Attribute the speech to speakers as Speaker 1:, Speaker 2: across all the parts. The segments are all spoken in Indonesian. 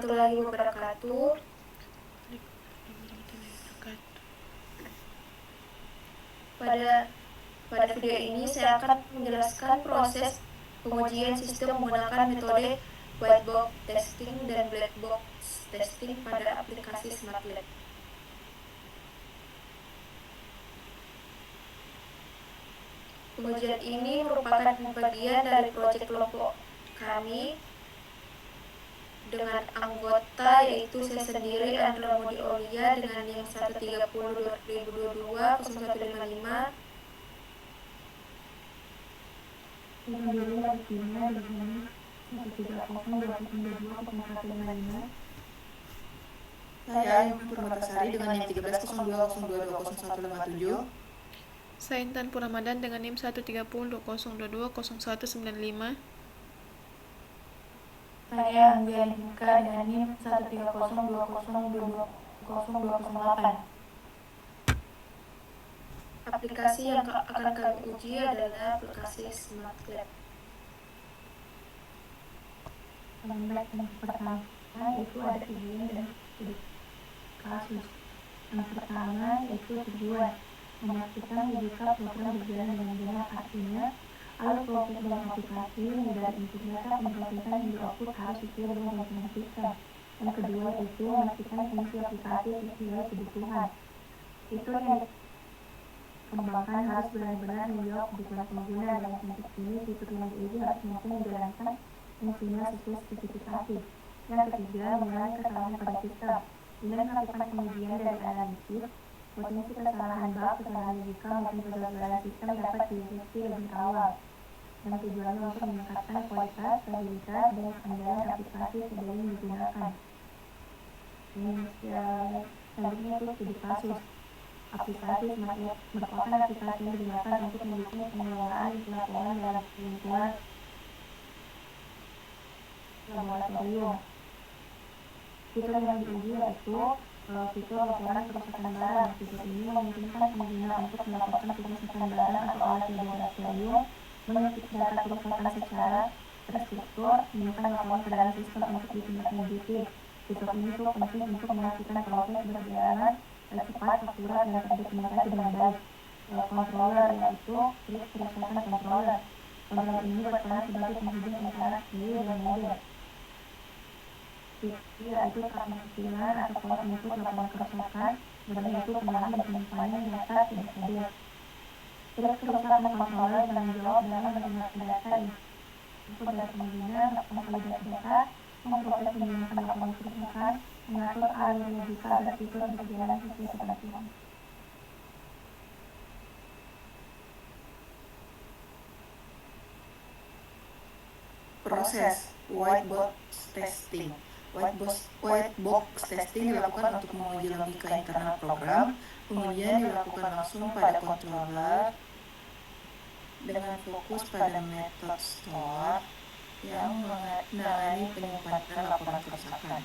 Speaker 1: warahmatullahi wabarakatuh. Pada video ini saya akan menjelaskan proses pengujian sistem menggunakan metode white box testing dan black box testing pada aplikasi Smart Lab. Pengujian ini merupakan bagian dari proyek kelompok kami dengan anggota yaitu saya sendiri Andra Modi Aulia dengan NIM 130/2022-0155.
Speaker 2: Saya Ayam Purmatasari dengan NIM 130202201157.
Speaker 3: Saya Intan Puramadan dengan NIM 13020220195.
Speaker 1: Saya Anggia Dika dengan NIM 13020202008. Aplikasi yang akan kami uji adalah aplikasi Smart Lab. Yang pertama itu ada tujuan dan studi kasus. Yang pertama yaitu tujuan memastikan jika program berjalan dengan benar, artinya alur proses dalam aplikasi dari input data pemrosesan hingga output harus sesuai dengan rencana sistem. Yang kedua yaitu memastikan fungsi aplikasi sesuai kebutuhan. Fitur yang dikembangkan harus benar-benar menjawab kebutuhan pengguna. Dalam konteks ini, fitur yang diuji harus mampu menjalankan fungsinya sesuai spesifikasi. Yang ketiga, mengurangi kesalahan pada sistem. Dengan melakukan pengujian dari analisis, potensi kesalahan bug, kesalahan logika maupun kegagalan sistem dapat dideteksi lebih awal. Dan tujuannya untuk meningkatkan kualitas, stabilitas, dan keandalan aplikasi sebelum digunakan. Selanjutnya itu studi kasus. Aplikasi Smart Lab merupakan aplikasi yang digunakan untuk mendukung pengelolaan pelaporan dalam lingkungan laboratorium. Fitur yang diuji yaitu fitur laporan kerusakan barang. Fitur ini memungkinkan pengguna untuk melaporkan kerusakan barang atau alat laboratorium, mengetik data kerusakan secara terstruktur, menyimpan laporan ke dalam sistem untuk ditindaklanjuti. Fitur ini cukup penting untuk memastikan proses berjalan cepat, akurat, dan terdokumentasi dengan baik. Controller yaitu klik kerusakan controller. Controller ini berperan sebagai penghubung antara GUI dan model. Yaitu karena kecilan atau pola input laporan kerusakan, dan yaitu penahan dan penyimpanan data tidak stabil. Klik kerusakan controller bertanggung jawab dalam mendengarkan data input dari pengguna, mengvalidasi data, memproses menyiapkan laporan kerusakan, mengatur alur logika agar fitur berjalan sesuai ketentuan.
Speaker 2: Proses white box testing. White box testing dilakukan untuk menguji logika internal program. Pengujian dilakukan langsung pada controller dengan fokus pada method store yang menangani penyimpanan laporan kerusakan.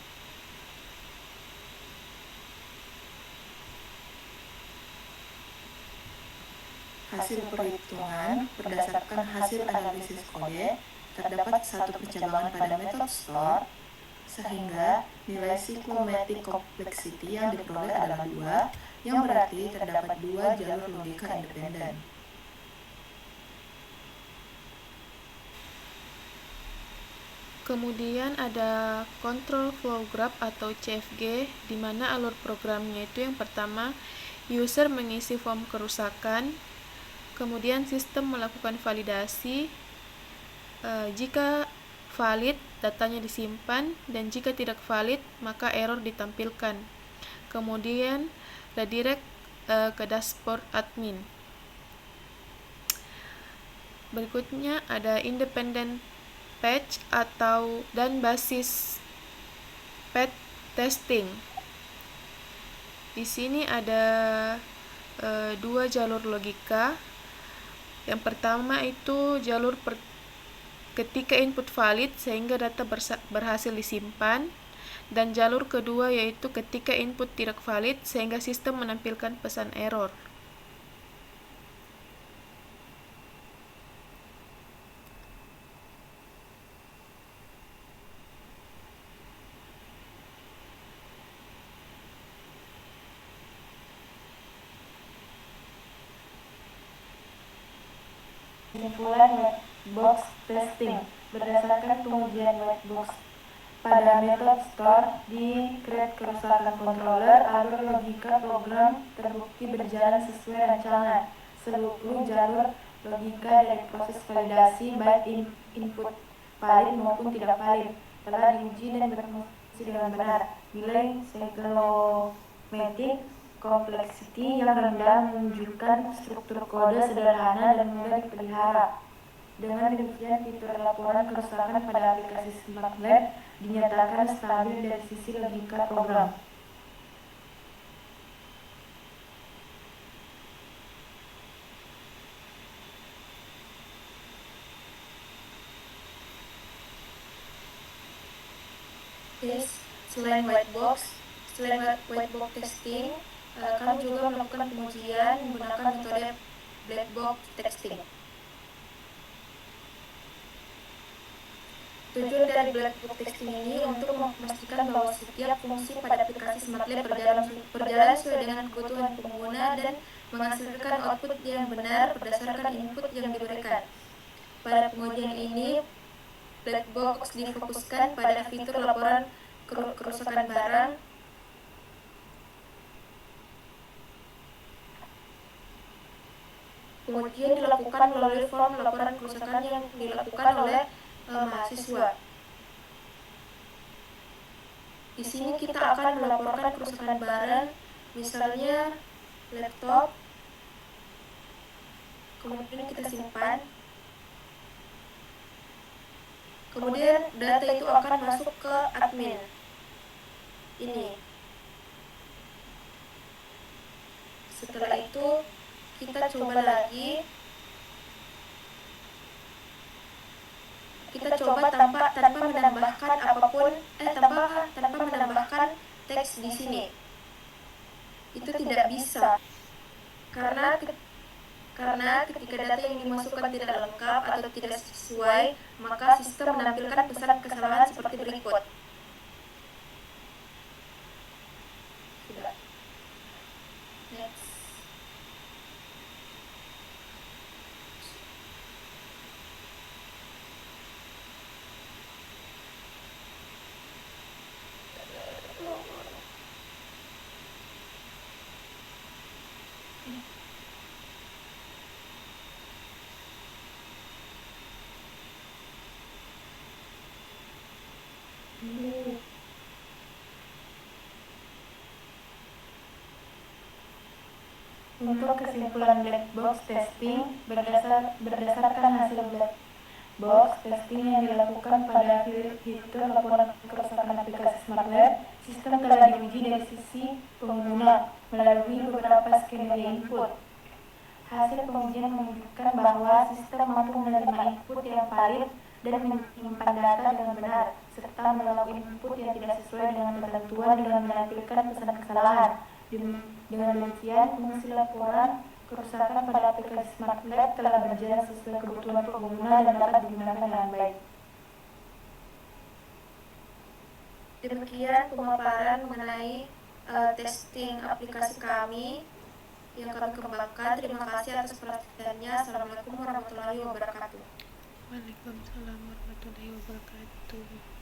Speaker 2: Hasil perhitungan berdasarkan hasil analisis kode, terdapat satu percabangan pada method store, sehingga nilai cyclomatic complexity yang diperoleh adalah 2, yang berarti terdapat 2 jalur logika independen.
Speaker 3: Kemudian ada control flow graph atau CFG, di mana alur programnya itu yang pertama, user mengisi form kerusakan, kemudian sistem melakukan validasi, jika valid datanya disimpan, dan jika tidak valid maka error ditampilkan. Kemudian redirect ke dashboard admin. Berikutnya ada independent patch dan basis patch testing. Di sini ada 2 jalur logika. Yang pertama itu jalur ketika input valid sehingga data berhasil disimpan, dan jalur kedua yaitu ketika input tidak valid sehingga sistem menampilkan pesan error.
Speaker 1: kesimpulan white box testing. Berdasarkan pengujian white box pada metode store di create kerusakan controller, alur logika program terbukti berjalan sesuai rancangan. Seluruh jalur logika dari proses validasi baik input valid maupun tidak valid telah diuji dan berfungsi dengan benar. Nilai cyclomatic complexity yang rendah menunjukkan struktur kode sederhana dan mudah dipelihara. Dengan demikian, fitur laporan kerusakan pada aplikasi SmartLab dinyatakan stabil dari sisi logika program.
Speaker 2: Selain white box testing, kami juga melakukan pengujian menggunakan metode black box testing. Tujuan dari black box testing ini untuk memastikan bahwa setiap fungsi pada aplikasi SmartLab berjalan sesuai dengan kebutuhan pengguna dan menghasilkan output yang benar berdasarkan input yang diberikan. Pada pengujian ini, black box difokuskan pada fitur laporan kerusakan barang, pengujian dilakukan melalui form laporan kerusakan yang dilakukan oleh mahasiswa. Di sini kita akan melaporkan kerusakan barang, misalnya laptop, kemudian kita simpan. Kemudian data itu akan masuk ke admin. Ini. Setelah itu kita coba lagi. Kita coba tanpa menambahkan tanpa menambahkan teks di sini. Itu tidak bisa. Karena ketika data yang dimasukkan tidak lengkap atau tidak sesuai, maka sistem menampilkan pesan kesalahan seperti berikut. Sudah. Next.
Speaker 1: Untuk kesimpulan black box testing, berdasarkan hasil black box testing yang dilakukan pada fitur laporan kerusakan aplikasi SmartLab, sistem telah diuji dari sisi pengguna melalui beberapa skenario input. Hasil pengujian menunjukkan bahwa sistem mampu menerima input yang valid dan menyimpan data dengan benar, serta melakukan input yang tidak sesuai dengan ketentuan dengan menampilkan pesan kesalahan. Dengan demikian, fungsi laporan kerusakan pada aplikasi SmartLab telah berjalan sesuai kebutuhan pengguna dan dapat digunakan dengan baik.
Speaker 2: Demikian pemaparan mengenai testing aplikasi kami yang kami kembangkan. Terima kasih atas perhatiannya. Assalamualaikum warahmatullahi wabarakatuh.
Speaker 3: Waalaikumsalam warahmatullahi wabarakatuh.